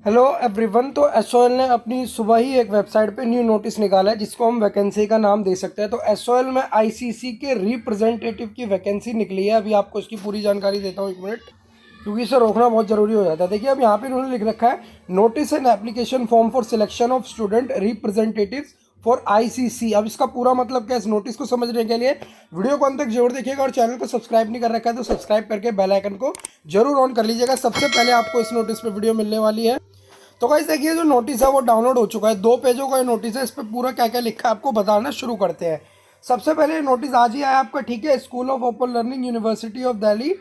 Hello everyone. तो SOL ने अपनी सुबह ही एक वेबसाइट पे न्यू नोटिस निकाला है जिसको हम वैकेंसी का नाम दे सकते हैं। तो एसओएल में आईसीसी के रिप्रेजेंटेटिव की वैकेंसी निकली है। अभी आपको इसकी पूरी जानकारी देता हूँ, एक मिनट, क्योंकि इसे रोकना बहुत ज़रूरी हो जाता है। देखिए, अब यहाँ पे इन्होंने लिख रखा है, notice and application form for selection of student representative for ICC. अब इसका पूरा मतलब क्या है, इस नोटिस को समझने के लिए वीडियो को अंत तक जरूर देखिएगा और चैनल को सब्सक्राइब नहीं कर रखा है तो सब्सक्राइब करके बेल आइकन को जरूर ऑन कर लीजिएगा। सबसे पहले आपको इस नोटिस पे वीडियो मिलने वाली है। तो गाइस देखिए, जो नोटिस है वो डाउनलोड हो चुका है। 2 पेजों का ये नोटिस है। इस पर पूरा क्या क्या लिखा है आपको बताना शुरू करते हैं। सबसे पहले नोटिस आज ही आया आपका, ठीक है। School of open learning university of Delhi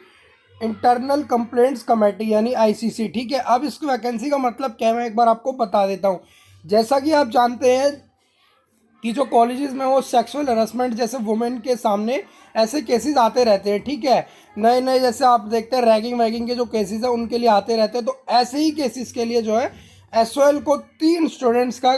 internal complaints committee यानी आईसीसी, ठीक है। अब इसकी वैकेंसी का मतलब क्या है मैं एक बार आपको बता देता हूँ। जैसा कि आप जानते हैं कि जो कॉलेजेस में वो सेक्सुअल हरासमेंट जैसे वुमेन के सामने ऐसे केसेस आते रहते हैं, ठीक है। नए नए जैसे आप देखते हैं रैगिंग वैगिंग के जो केसेस हैं उनके लिए आते रहते हैं। तो ऐसे ही केसेस के लिए जो है एसओएल को 3 स्टूडेंट्स का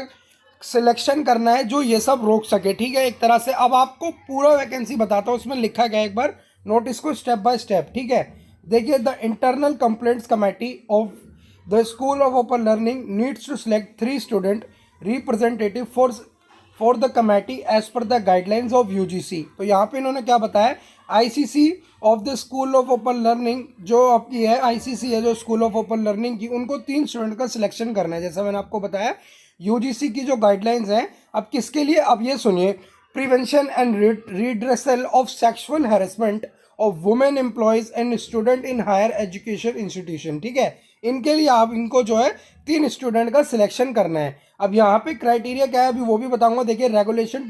सिलेक्शन करना है जो ये सब रोक सके, ठीक है, एक तरह से। अब आपको पूरा वैकेंसी बताता हूँ, उसमें लिखा गया, एक बार नोटिस को स्टेप बाय स्टेप, ठीक है। देखिए, the internal complaints committee of the school of open learning needs to select 3 student representative for the committee as per the guidelines of UGC. तो यहाँ पे इन्होंने क्या बताया, ICC of the school of open learning जो आपकी है, ICC है जो स्कूल ऑफ ओपन लर्निंग की, उनको 3 स्टूडेंट का सिलेक्शन करना है जैसा मैंने आपको बताया। यूजीसी की जो गाइडलाइंस हैं, अब किसके लिए, अब ये सुनिए, prevention and redressal of sexual harassment of women employees and student in higher education institution, ठीक है। इनके लिए आप इनको जो है 3 स्टूडेंट का सिलेक्शन करना है। अब यहाँ पे क्राइटेरिया क्या है अभी वो भी बताऊंगा। देखिए, regulation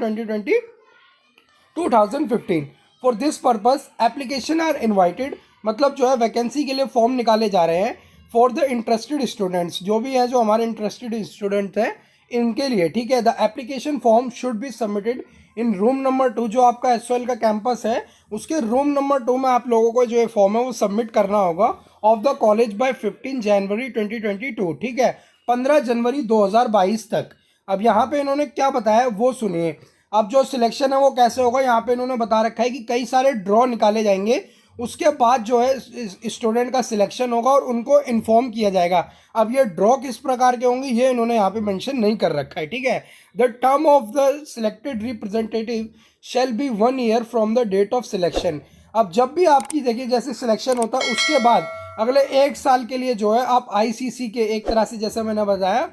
2015 for this purpose application are invited, मतलब जो है वैकेंसी के लिए फॉर्म निकाले जा रहे हैं फॉर द इंटरेस्टेड स्टूडेंट्स, जो भी है जो हमारे इंटरेस्टेड स्टूडेंट हैं इनके लिए, ठीक है। The application form should be submitted in room number 2, जो आपका एसओएल का कैंपस है उसके रूम नंबर 2 में आप लोगों को जो ये फॉर्म है वो सबमिट करना होगा ऑफ द कॉलेज बाय 15 जनवरी 2022, ठीक है, 15 जनवरी 2022 तक। अब यहाँ पे इन्होंने क्या बताया वो सुनिए। अब जो सिलेक्शन है वो कैसे होगा, यहाँ पे इन्होंने बता रखा है कि कई सारे ड्रॉ निकाले जाएंगे, उसके बाद जो है स्टूडेंट का सिलेक्शन होगा और उनको इन्फॉर्म किया जाएगा। अब ये ड्रॉ किस प्रकार के होंगे ये इन्होंने यहाँ पे मेंशन नहीं कर रखा है, ठीक है। The term of the selected representative shall be 1 year from the date of selection. अब जब भी आपकी देखिए जैसे सिलेक्शन होता है उसके बाद अगले 1 साल के लिए जो है आप आईसीसी के एक तरह से, जैसे मैंने बताया,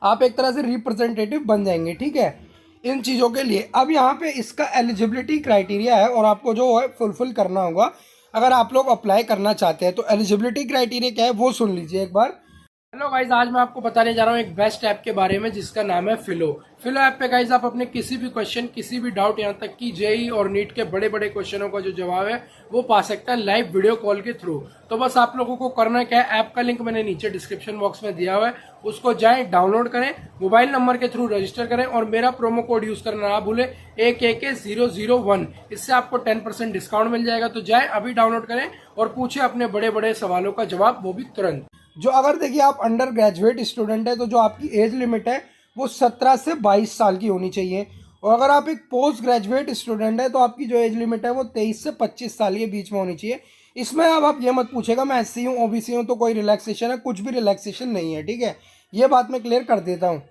आप एक तरह से रिप्रेजेंटेटिव बन जाएंगे, ठीक है, इन चीज़ों के लिए। अब यहाँ पे इसका एलिजिबिलिटी क्राइटेरिया है और आपको जो है फुलफिल करना होगा अगर आप लोग अप्लाई करना चाहते हैं। तो एलिजिबिलिटी क्राइटेरिया क्या है वो सुन लीजिए एक बार। हेलो गाइज, आज मैं आपको बताने जा रहा हूँ एक बेस्ट ऐप के बारे में जिसका नाम है फिलो। फिलो ऐप पे गाइज आप अपने किसी भी क्वेश्चन, किसी भी डाउट, यहाँ तक कि जेई और नीट के बड़े बड़े क्वेश्चनों का जो जवाब है वो पा सकता है लाइव वीडियो कॉल के थ्रू। तो बस आप लोगों को करना क्या है, ऐप का लिंक मैंने नीचे डिस्क्रिप्शन बॉक्स में दिया हुआ है, उसको जाएं, डाउनलोड करें, मोबाइल नंबर के थ्रू रजिस्टर करें और मेरा प्रोमो कोड यूज करना ना भूलें, AKK001। इससे आपको 10% डिस्काउंट मिल जाएगा। तो जाएं अभी डाउनलोड करें और पूछे अपने बड़े बड़े सवालों का जवाब, वो भी तुरंत। जो अगर देखिए आप अंडर ग्रेजुएट स्टूडेंट है तो जो आपकी एज लिमिट है वो 17 से 22 साल की होनी चाहिए। और अगर आप एक पोस्ट ग्रेजुएट स्टूडेंट है तो आपकी जो एज लिमिट है वो 23 से 25 साल के बीच में होनी चाहिए। इसमें अब आप ये मत पूछेगा मैं एससी हूँ ओबीसी हूँ तो कोई रिलैक्सेशन है, कुछ भी रिलैक्सेशन नहीं है, ठीक है। ये बात मैं क्लियर कर देता हूँ।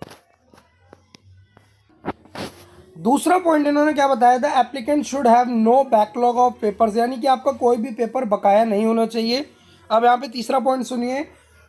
दूसरा पॉइंट इन्होंने क्या बताया था, applicant should have no backlog of papers, यानी कि आपका कोई भी पेपर बकाया नहीं होना चाहिए। अब यहाँ पे तीसरा पॉइंट सुनिए,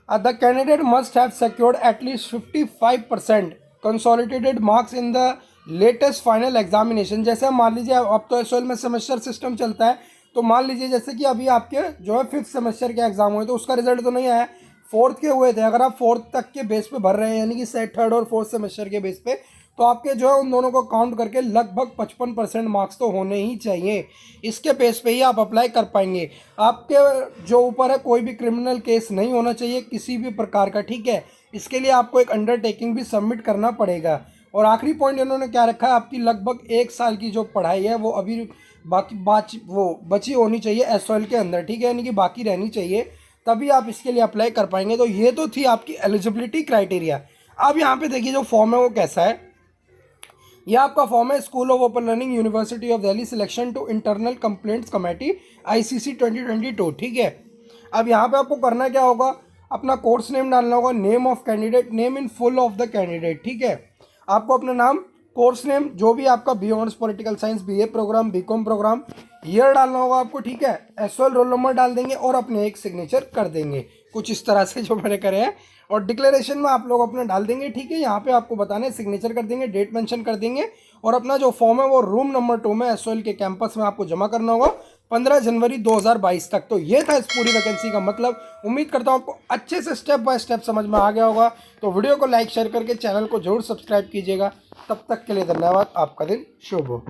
the candidate must have secured at least 55% consolidated marks in the latest final examination. जैसे मान लीजिए अब तो एसओएल में सेमेस्टर सिस्टम चलता है, तो मान लीजिए जैसे कि अभी आपके जो है 5th सेमेस्टर के एग्जाम हुए तो उसका रिजल्ट तो नहीं आया, 4th के हुए थे। अगर आप 4th तक के बेस पे भर रहे हैं यानी कि 3rd और 4th सेमेस्टर के बेस पे, तो आपके जो है उन दोनों को काउंट करके लगभग 55% मार्क्स तो होने ही चाहिए। इसके बेस पे ही आप अप्लाई कर पाएंगे। आपके जो ऊपर है कोई भी क्रिमिनल केस नहीं होना चाहिए किसी भी प्रकार का, ठीक है। इसके लिए आपको एक अंडरटेकिंग भी सबमिट करना पड़ेगा। और आखिरी पॉइंट इन्होंने क्या रखा है, आपकी लगभग 1 साल की जो पढ़ाई है वो अभी वो बची होनी चाहिए एसओएल के अंदर, ठीक है, यानी कि बाकी रहनी चाहिए, तभी आप इसके लिए अप्लाई कर पाएंगे। तो ये तो थी आपकी एलिजिबिलिटी क्राइटेरिया। अब यहाँ पे देखिए जो फॉर्म है वो कैसा है, यह आपका फॉर्म है, school of open learning university of Delhi selection to internal complaints committee ICC 2022, ठीक है। अब यहाँ पे आपको करना क्या होगा, अपना कोर्स नेम डालना होगा, name of candidate, name in full of the candidate, ठीक है। आपको अपना नाम, कोर्स नेम, जो भी आपका B honours political science, BA programme, BCom programme, year डालना होगा आपको, ठीक है। एसओएल रोल नंबर डाल देंगे और अपने एक सिग्नेचर कर देंगे, कुछ इस तरह से जो मैंने करे हैं। और डिक्लेरेशन में आप लोग अपना डाल देंगे, ठीक है। यहाँ पे आपको बताना है, सिग्नेचर कर देंगे, डेट मेंशन कर देंगे और अपना जो फॉर्म है वो रूम नंबर 2 में एसओएल के कैंपस में आपको जमा करना होगा 15 जनवरी 2022 तक। तो ये था इस पूरी वैकेंसी का मतलब। उम्मीद करता हूँ आपको अच्छे से स्टेप बाय स्टेप समझ में आ गया होगा। तो वीडियो को लाइक शेयर करके चैनल को जरूर सब्सक्राइब कीजिएगा। तब तक के लिए धन्यवाद। आपका दिन शुभ हो।